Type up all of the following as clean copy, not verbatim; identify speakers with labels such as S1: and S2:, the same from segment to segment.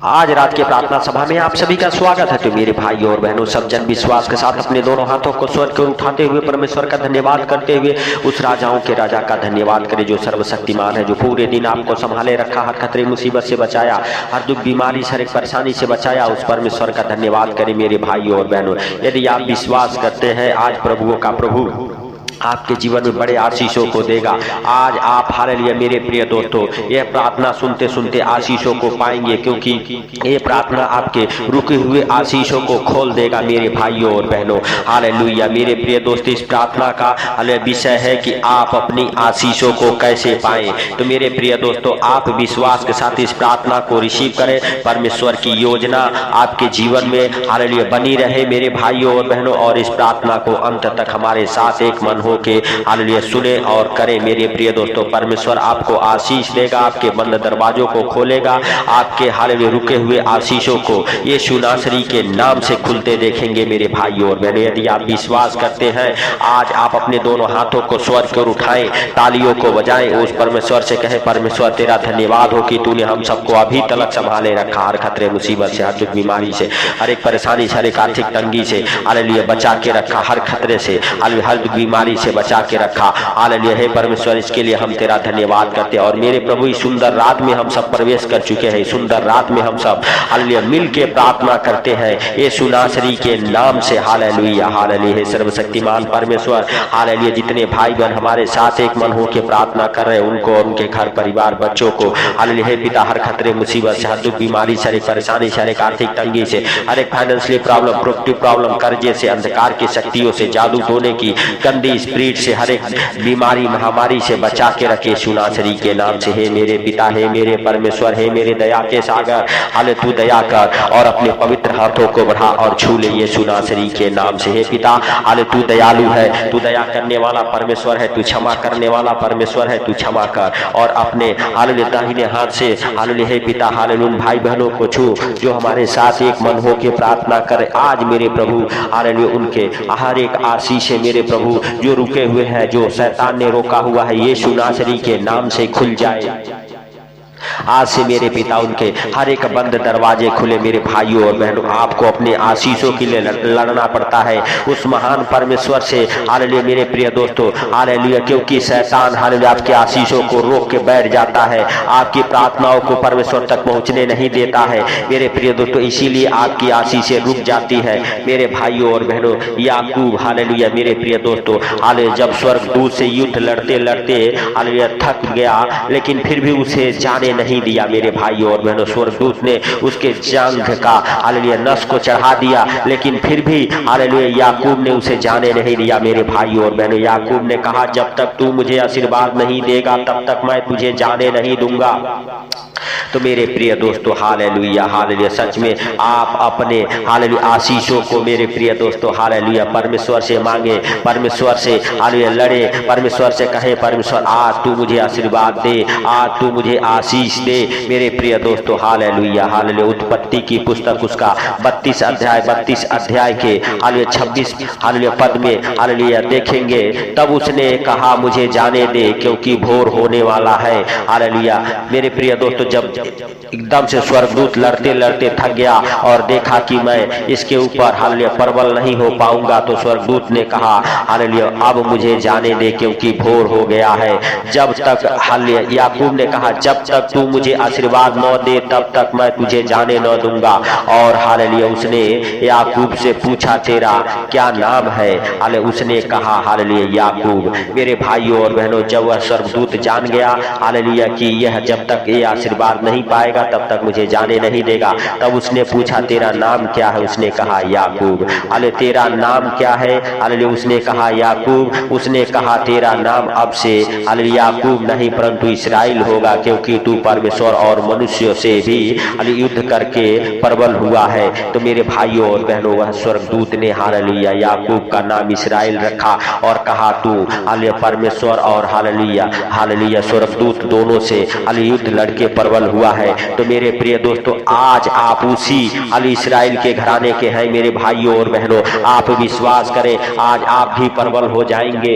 S1: आज रात के प्रार्थना सभा में आप सभी का स्वागत है। तो मेरे भाइयों और बहनों, सब जन विश्वास के साथ अपने दोनों हाथों को स्वर्ग को उठाते हुए परमेश्वर का धन्यवाद करते हुए उस राजाओं के राजा का धन्यवाद करें जो सर्वशक्तिमान है, जो पूरे दिन आपको संभाले रखा, हर खतरे मुसीबत से बचाया, हर दुख बीमारी हर एक परेशानी से बचाया। उस परमेश्वर का धन्यवाद करें मेरे भाइयों और बहनों। यदि आप विश्वास करते हैं, आज प्रभुओं का प्रभु आपके जीवन में बड़े आशीषों को देगा। आज आप हालेलुया मेरे प्रिय दोस्तों, यह प्रार्थना सुनते सुनते आशीषों को पाएंगे, क्योंकि ये प्रार्थना आपके रुके हुए आशीषों को खोल देगा मेरे भाइयों और बहनों। हालेलुया मेरे प्रिय दोस्तों, इस प्रार्थना का विषय है कि आप अपनी आशीषों को कैसे पाएं। तो मेरे प्रिय दोस्तों, आप विश्वास के साथ इस प्रार्थना को रिसीव करें। परमेश्वर की योजना आपके जीवन में हालेलुया बनी रहे मेरे भाइयों और बहनों, और इस प्रार्थना को अंत तक हमारे साथ एक मन के हालेलुया सुने और करें मेरे प्रिय दोस्तों। परमेश्वर आपको आशीष देगा, आपके बंद दरवाजों को खोलेगा, आपके हालेलुया रुके हुए आशीषों को यीशु नासरी के नाम से खुलते देखेंगे मेरे भाइयों और बहनों। यदि आप विश्वास करते हैं, आज आप अपने दोनों हाथों को स्वर्ग की ओर उठाएं, तालियों को बजाएं, उस परमेश्वर से कहें, परमेश्वर तेरा धन्यवाद हो कि तूने हम सबको अभी तक संभाले रखा, हर खतरे मुसीबत से, हर दुख बीमारी से, हर एक परेशानी से, हर एक आर्थिक तंगी से हालेलुया बचा के रखा, हर खतरे से, हर दुख बीमारी से बचा के रखा। हालेलुया हे परमेश्वर, इसके लिए हम तेरा धन्यवाद करते हैं। और मेरे प्रभु, इस सुंदर रात में हम सब प्रवेश कर चुके हैं। सुंदर रात में हम सब हालेलुया मिल के प्रार्थना करते हैं यीशु नासरी के नाम से। हालेलुया हालेलुया हे सर्वशक्तिमान परमेश्वर। हालेलुया जितने भाई बहन हमारे साथ एक मन हो के प्रार्थना कर रहे हैं, उनको और उनके घर परिवार बच्चों को हालेलुया हे पिता, हर खतरे मुसीबत से, हर दुख बीमारी से, हर एक परेशानी से, हर एक आर्थिक तंगी से, हर एक फाइनेंशियल प्रॉब्लम, प्रोडक्टिव प्रॉब्लम, कर्जे से, अंधकार की शक्तियों से, जादू टोने की गंदी स्पिरिट से, हर एक बीमारी महामारी से बचा के रखे यीशु नासरी के नाम से। हे मेरे पिता, हे मेरे परमेश्वर, हे मेरे दया के सागर, हाले तू दया कर और अपने पवित्र हाथों को बढ़ा और छू ले यीशु नासरी के नाम से। हे पिता, हाले तू दयालु है, तू दया करने वाला परमेश्वर है, तू क्षमा करने वाला परमेश्वर है, तू क्षमा कर और अपने हालेलुया दाहिने हाथ से हालेलुया हे पिता, हालेलुया उन भाई बहनों को छू जो हमारे साथ एक मन हो के प्रार्थना करे। आज मेरे प्रभु हालेलुया उनके हर एक आशीष है मेरे प्रभु, जो रुके हुए हैं, जो शैतान ने रोका हुआ है, यीशु नासरी के नाम से खुल जाए। आज से मेरे पिता उनके हर एक बंद दरवाजे खुले मेरे भाइयों और बहनों। आपको अपने आशीषों के लिए लड़ना पड़ता है उस महान परमेश्वर से। हालेलुया मेरे प्रिय दोस्तों, हालेलुया, क्योंकि शैतान हालेलुया आपके आशीषों को रोक के बैठ जाता है, आपकी प्रार्थनाओं को परमेश्वर तक पहुंचने नहीं देता है मेरे प्रिय दोस्तों, इसीलिए आपकी आशीषें रुक जाती है मेरे भाइयों और बहनों। याकूब हालेलुया मेरे प्रिय दोस्तों, हालेलुया जब स्वर्गदूत से युद्ध लड़ते लड़ते हालेलुया थक गया, लेकिन फिर भी उसे जाने नहीं दिया मेरे भाइयों और बहनों। स्वर्गदूत ने उसके जंघ का हालेलुया नस को चढ़ा दिया, लेकिन फिर भी हालेलुया याकूब ने उसे जाने नहीं दिया मेरे भाइयों और बहनों। याकूब ने कहा, जब तक तू मुझे आशीर्वाद नहीं देगा तब तक मैं तुझे जाने नहीं दूंगा। तो मेरे प्रिय दोस्तों, हालेलुया हालेलुया, सच में आप अपने हालेलुया आशीषों को मेरे प्रिय दोस्तों हालेलुया परमेश्वर से मांगे, परमेश्वर से हालेलुया लड़े, परमेश्वर से कहे, परमेश्वर आज तू मुझे आशीर्वाद दे, आज तू मुझे आशीष दे मेरे प्रिय दोस्तों। हालेलुया हालेलुया उत्पत्ति की पुस्तक उसका 32 अध्याय के हालेलुया 26 हालेलुया पद में हालेलुया देखेंगे। तब उसने कहा, मुझे जाने दे क्योंकि भोर होने वाला है। हालेलुया मेरे प्रिय दोस्तों, जब एकदम से स्वर्गदूत लड़ते लड़ते थक गया और देखा कि मैं इसके ऊपर हालेलुया प्रबल नहीं हो पाऊंगा, तो स्वर्गदूत ने कहा, हालेलुया अब मुझे जाने दे क्योंकि भोर हो गया है। जब तक हालेलुया याकूब ने कहा, जब तक तू मुझे आशीर्वाद न दे तब तक मैं तुझे जाने न दूंगा। और हालेलुया उसने याकूब से पूछा, तेरा क्या नाम है? हालेलुया उसने कहा, हालेलुया याकूब। मेरे भाइयों और बहनों, जब वह स्वर्गदूत जान गया हालेलुया कि यह जब तक ये आशीर्वाद नहीं पाएगा तब तक मुझे जाने नहीं देगा, तब उसने पूछा, तेरा नाम क्या है? उसने कहा, याकूब। हालेलुया तेरा नाम क्या है? हालेलुया उसने कहा, याकूब। उसने कहा, तेरा नाम अब से हालेलुया याकूब नहीं परंतु इस्राएल होगा, क्योंकि तू परमेश्वर और मनुष्यों से भी युद्ध करके प्रबल हुआ है। तो मेरे भाइयों और बहनों, वह स्वर्गदूत ने हालेलुया याकूब का नाम इस्राएल रखा और कहा, तू हालेलुया परमेश्वर और हालेलुया हालेलुया स्वर्गदूत दोनों से हालेलुया युद्ध लड़के प्रबल हुआ है। तो मेरे प्रिय दोस्तों, आज आप उसी इस्राएल के घराने के हैं मेरे भाइयों और बहनों। आप विश्वास करें, आज आप भी प्रबल हो जाएंगे।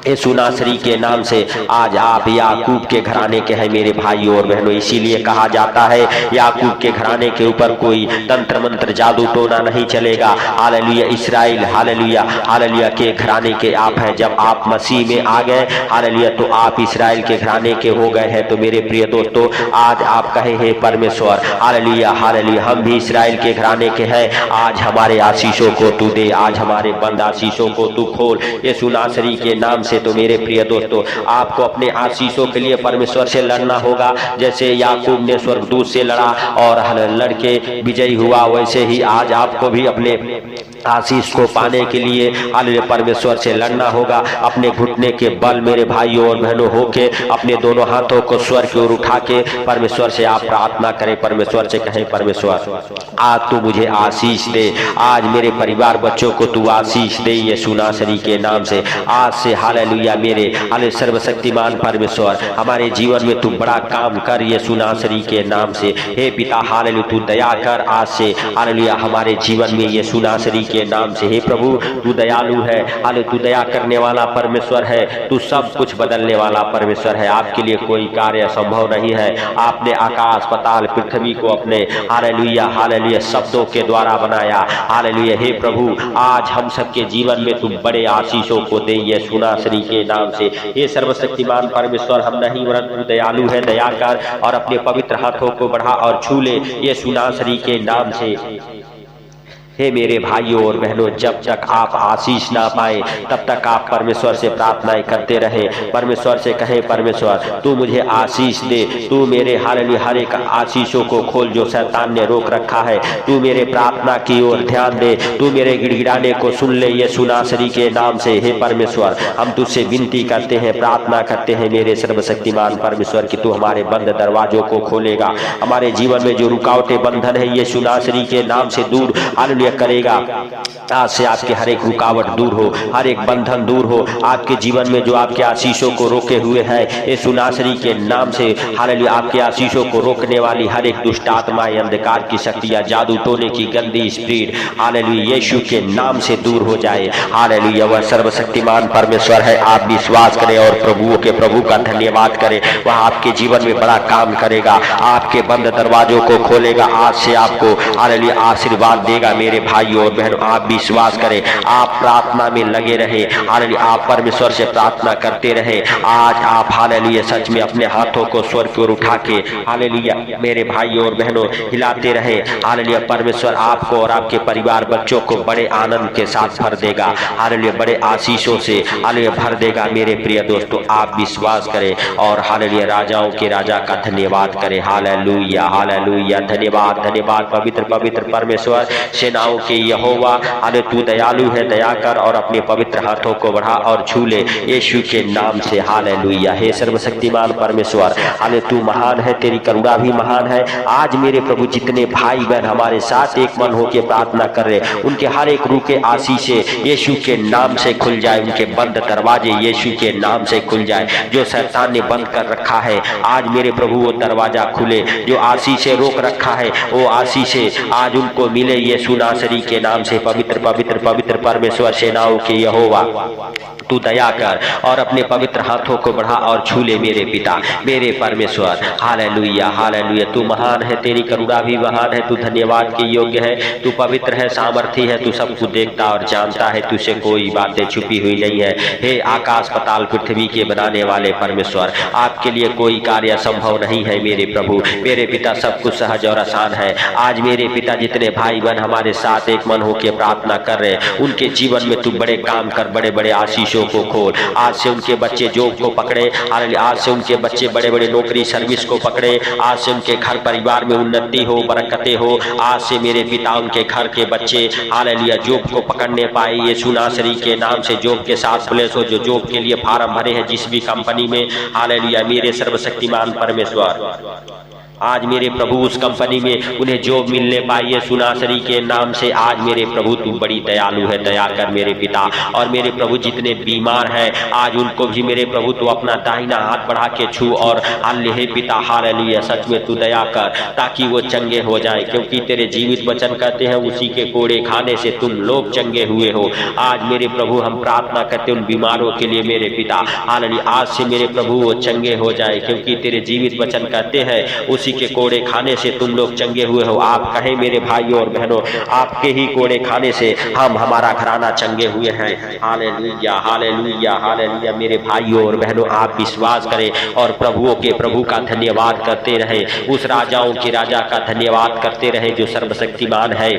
S1: यीशु नासरी के नाम से आज आप याकूब के घराने के हैं मेरे भाइयों और बहनों। इसीलिए कहा जाता है याकूब के घराने के ऊपर कोई तंत्र मंत्र जादू टोना नहीं चलेगा। हालेलुया। इस्राएल हालेलुया हालेलुया के घराने के आप हैं। जब आप मसीह में आ गए हालेलुया तो आप इस्राएल के घराने के हो गए हैं। तो मेरे प्रिय दोस्तों आज आप कहे हे परमेश्वर हालेलुया हालेलुया हम भी इस्राएल के घराने के हैं। आज हमारे आशीषों को तू दे, आज हमारे बंद आशीषों को तू खोल यीशु नासरी के नाम से। तो मेरे प्रिय दोस्तों आपको अपने आशीषों के लिए परमेश्वर से लड़ना होगा। जैसे याकूब ने स्वर्गदूत से लड़ा और लड़के विजयी हुआ, वैसे ही आज आपको भी अपने आशीष को पाने के लिए हालेलुया परमेश्वर से लड़ना होगा। अपने घुटने के बल मेरे भाइयों और बहनों होके अपने दोनों हाथों को स्वर की ओर उठा के परमेश्वर से आप प्रार्थना करें। परमेश्वर से कहें परमेश्वर आज तू मुझे आशीष दे, आज मेरे परिवार बच्चों को तू आशीष दे यीशु नासरी के नाम से। आज से हालेलुया मेरे हालेलुया सर्वशक्तिमान परमेश्वर हमारे जीवन में तू बड़ा काम कर यीशु नासरी के नाम से। हे पिता हालेलुया तू दया कर आज से हालेलुया हमारे जीवन में यीशु नासरी के नाम से। हे प्रभु तू दयालु है हालेलुया, तू दया करने वाला परमेश्वर है, तू सब कुछ बदलने वाला परमेश्वर है। आपके लिए कोई कार्य असंभव नहीं है। आपने आकाश पाताल पृथ्वी को अपने हालेलुया हालेलुया शब्दों के द्वारा बनाया हालेलुया। हे प्रभु आज हम सबके जीवन में तू बड़े आशीषों को दे यीशु नासरी के नाम से। हे सर्वशक्तिमान परमेश्वर हम नहीं वरन दयालु है, दया कर और अपने पवित्र हाथों को बढ़ा और छू ले यीशु नासरी के नाम से। हे मेरे भाइयों और बहनों जब तक आप आशीष ना पाए तब तक आप परमेश्वर से प्रार्थनाएं करते रहे। परमेश्वर से कहे परमेश्वर तू मुझे आशीष दे, तू मेरे हालेलुया हर एक आशीषों को खोल जो शैतान ने रोक रखा है। तू मेरे प्रार्थना की ओर ध्यान दे, तू मेरे गिड़गिड़ाने को सुन ले यीशु नासरी के नाम से। हे परमेश्वर हम तुझसे विनती करते हैं, प्रार्थना करते हैं मेरे सर्वशक्तिमान परमेश्वर कि तू हमारे बंद दरवाजों को खोलेगा। हमारे जीवन में जो रुकावटें बंधन है यीशु नासरी के नाम से दूर हालेलुया करेगा। आज से आपके हर एक रुकावट दूर हो, हर एक बंधन दूर हो। आपके जीवन में जो आपके आशीषों को रोके हुए है यीशु नासरी के नाम से हालेलुया आपके आशीषों को रोकने वाली हर एक दुष्ट आत्माएं, अंधकार की शक्तियां, जादू टोने की गंदी स्पिरिट हालेलुया यीशु के नाम से दूर हो जाए। हालेलुया वह सर्वशक्तिमान परमेश्वर है। आप विश्वास करें और प्रभुओं के प्रभु का धन्यवाद करें। वह आपके जीवन में बड़ा काम करेगा, आपके बंद दरवाजों को खोलेगा। आज से आपको हालेलुया आशीर्वाद देगा। मेरे भाइयों और बहनों आप विश्वास करें, आप प्रार्थना में लगे रहे हालेलुया, आप परमेश्वर से प्रार्थना करते रहे। आज आप हालेलुया सच में अपने हाथों को स्वर्ग की ओर उठा के हालेलुया मेरे भाइयों और बहनों हिलाते रहे हालेलुया। परमेश्वर आपको और आपके परिवार बच्चों को बड़े आनंद के साथ भर देगा हालेलुया, बड़े आशीषों से हालेलुया भर देगा। मेरे प्रिय दोस्तों आप विश्वास करें और हालेलुया राजाओं के राजा का धन्यवाद करें। हालेलुया हालेलुया धन्यवाद धन्यवाद पवित्र पवित्र परमेश्वर सेनाओं के यहोवा हालेलुया तू दयालु है, दया कर और अपने पवित्र हाथों को बढ़ा और छू ले यीशु के नाम से। हालेलुया हे सर्वशक्तिमान परमेश्वर हालेलुया तू महान है, तेरी करुणा भी महान है। आज मेरे प्रभु जितने भाई बहन हमारे साथ एक मन होकर प्रार्थना कर रहे उनके हर एक रूह के आशीषें यीशु के नाम से खुल जाए, उनके बंद दरवाजे यीशु के नाम से खुल जाए। जो शैतान ने बंद कर रखा है आज मेरे प्रभु वो दरवाजा खुले, जो आशीषें रोक रखा है वो आशीषें आज उनको मिले यीशु नासरी के नाम से। पवित्र पवित्र पवित्र परमेश्वर सेनाओं के यहोवा तू दया कर और अपने पवित्र हाथों को बढ़ा और छू ले मेरे पिता मेरे परमेश्वर। हालेलुया हालेलुया तू महान है, तेरी करुणा भी महान है, तू धन्यवाद के योग्य है, तू पवित्र है, सामर्थी है, तू सब कुछ देखता और जानता है, तुझसे कोई बातें छुपी हुई नहीं है। हे आकाश पाताल पृथ्वी के बनाने वाले परमेश्वर आपके लिए कोई कार्य असंभव नहीं है मेरे प्रभु मेरे पिता, सब कुछ सहज और आसान है। आज मेरे पिता जितने भाई बहन हमारे साथ एक मन होकर प्रार्थना कर रहे उनके जीवन में तू बड़े काम कर, बड़े बड़े आशीष को खोल। आज से उनके बच्चे जॉब को पकड़े हालेलुया, आज से उनके बच्चे बड़े बड़े नौकरी सर्विस को पकड़े, आज से उनके घर परिवार में उन्नति हो, बरकतें हो। आज से मेरे पिता उनके घर के बच्चे हालेलुया जॉब को पकड़ने पाए यीशु नासरी के नाम से। जॉब के साथ प्लेस हो, जो जॉब के लिए फार्म भरे हैं जिस भी कंपनी में हालेलुया मेरे सर्वशक्तिमान परमेश्वर आज मेरे प्रभु उस कंपनी में उन्हें जॉब मिलने पाई है सुनासरी के नाम से। आज मेरे प्रभु तू बड़ी दयालु है, दया कर मेरे पिता। और मेरे प्रभु जितने बीमार हैं आज उनको भी मेरे प्रभु तू अपना दाहिना हाथ बढ़ा के छू और हे पिता हालेलुया सच में तू दया कर ताकि वो चंगे हो जाए, क्योंकि तेरे जीवित वचन कहते हैं उसी के कोड़े खाने से तुम लोग चंगे हुए हो। आज मेरे प्रभु हम प्रार्थना करते उन बीमारों के लिए मेरे पिता हालेलुया, आज से मेरे प्रभु वो चंगे हो जाए, क्योंकि तेरे जीवित वचन कहते हैं उसी के कोड़े खाने से तुम लोग चंगे हुए हो। आप कहे मेरे भाइयों और बहनों आपके ही कोड़े खाने से हमारा घराना चंगे हुए हैं। Hallelujah hallelujah hallelujah. मेरे भाइयों और बहनों आप विश्वास करें और प्रभुओं के प्रभु का धन्यवाद करते रहे, उस राजाओं के राजा का धन्यवाद करते रहे जो सर्वशक्तिमान है,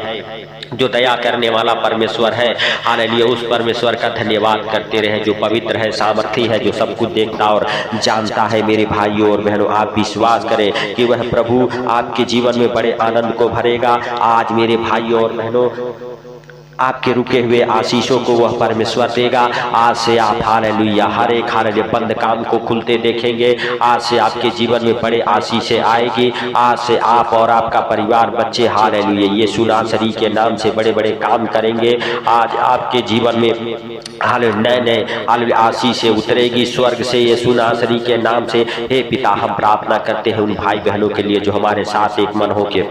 S1: जो दया करने वाला परमेश्वर है। हालेलुया उस परमेश्वर का धन्यवाद करते रहे जो पवित्र है, सामर्थी है, जो सब कुछ देखता और जानता है। मेरे भाइयों और बहनों आप विश्वास करें कि वह प्रभु आपके जीवन में बड़े आनंद को भरेगा। आज मेरे भाइयों और बहनों आपके रुके हुए आशीषों को वह परमेश्वर देगा। आज से आप हालेलुया हर एक हालेलुया बंद काम को खुलते देखेंगे। आज से आपके जीवन में बड़े आशीषें आएगी। आज से आप और आपका परिवार बच्चे हालेलुया यीशु नासरी के नाम से बड़े बड़े काम करेंगे। आज आपके जीवन में हालेलुया नए नए हालेलुया आशीषें उतरेगी स्वर्ग से यीशु नासरी के नाम से। हे पिता हम प्रार्थना करते हैं उन भाई बहनों के लिए जो हमारे साथ एक मन होके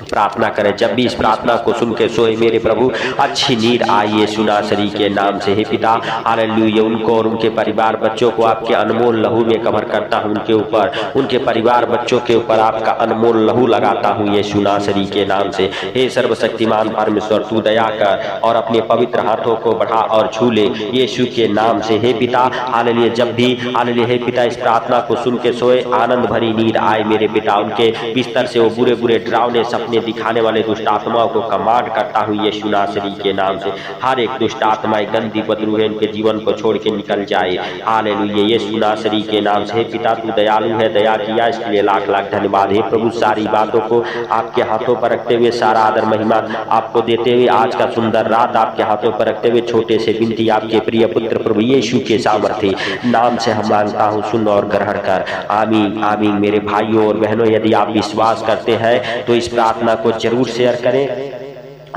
S1: प्रार्थना करें। जब भी इस प्रार्थना को सुन के सोए मेरे प्रभु अच्छी नींद आइए सुनासरी के नाम से। हे पिता हालेलुया उनको और उनके परिवार बच्चों को आपके अनमोल लहू में कवर करता हूं, उनके ऊपर उनके परिवार बच्चों के ऊपर आपका अनमोल लहू लगाता हूं ये सुनासरी के नाम से। हे सर्वशक्तिमान परमेश्वर तू दया कर और अपने पवित्र हाथों को बढ़ा और छू ले यीशु के नाम से। हे पिता हालेलुया जब भी हालेलुया हे पिता इस प्रार्थना को सुन के सोए आनंद भरी नींद आए मेरे पिता। उनके बिस्तर से वो बुरे बुरे डरावने सपने दिखाने वाले दुष्ट आत्माओं को कमांड करता हूं यीशु नासरी के नाम से। हर एक दुष्ट आत्मा गंदी बदबू है इनके जीवन को छोड़ के निकल जाए हालेलुया यीशु नासरी के नाम से। हे पिता तू दयालु है, दया किया इसके लिए लाख लाख धन्यवाद। हे प्रभु सारी बातों को आपके हाथों पर रखते हुए सारा आदर महिमा आपको देते हुए आज का सुंदर रात आपके हाथों पर रखते हुए छोटे से विनती आपके प्रिय पुत्र प्रभु यीशु के सामर्थ्य नाम से हम मांगता हूँ, सुन और ग्रहण कर। आमीन आमीन। मेरे भाइयों और बहनों यदि आप विश्वास करते हैं तो इस प्रार्थना को जरूर शेयर करें।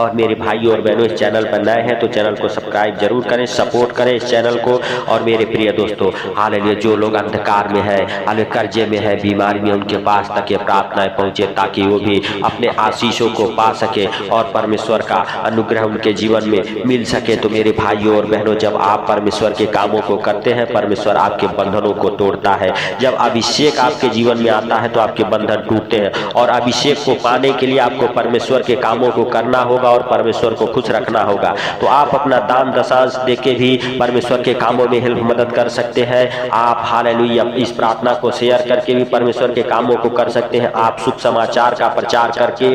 S1: और मेरे भाइयों और बहनों इस चैनल पर नए हैं तो चैनल को सब्सक्राइब जरूर करें, सपोर्ट करें इस चैनल को। और मेरे प्रिय दोस्तों हालेलुया जो लोग अंधकार में है हालेलुया कर्जे में है बीमारी में उनके पास तक ये प्रार्थनाएं पहुंचे ताकि वो भी अपने आशीषों को पा सके और परमेश्वर का अनुग्रह उनके जीवन में मिल सके। तो मेरे भाइयों और बहनों जब आप परमेश्वर के कामों को करते हैं परमेश्वर आपके बंधनों को तोड़ता है। जब अभिषेक आपके जीवन में आता है तो आपके बंधन टूटते हैं और अभिषेक को पाने के लिए आपको परमेश्वर के कामों को करना होगा और परमेश्वर को खुश रखना होगा। तो आप अपना दान दशांश देके भी परमेश्वर के कामों में हेल्प मदद कर सकते हैं। आप हालेलुया इस प्रार्थना को शेयर करके भी परमेश्वर के कामों को कर सकते हैं। आप शुभ समाचार का प्रचार करके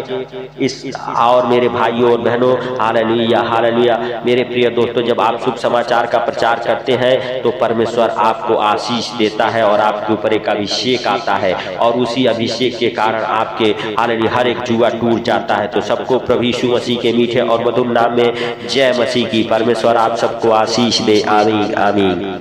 S1: इस और मेरे भाइयों और बहनों हालेलुया हालेलुया मेरे प्रिय दोस्तों जब आप शुभ समाचार का प्रचार करते हैं तो परमेश्वर आपको आशीष देता है और आपके ऊपर एक अभिषेक आता है और उसी अभिषेक के कारण आपके हालेलुया हर एक जुआ टूट जाता है। तो सबको प्रभु यीशु मसीह के मीठे और मधुर नाम में जय मसीह की। परमेश्वर आप सबको आशीष दे। आमीन आमीन।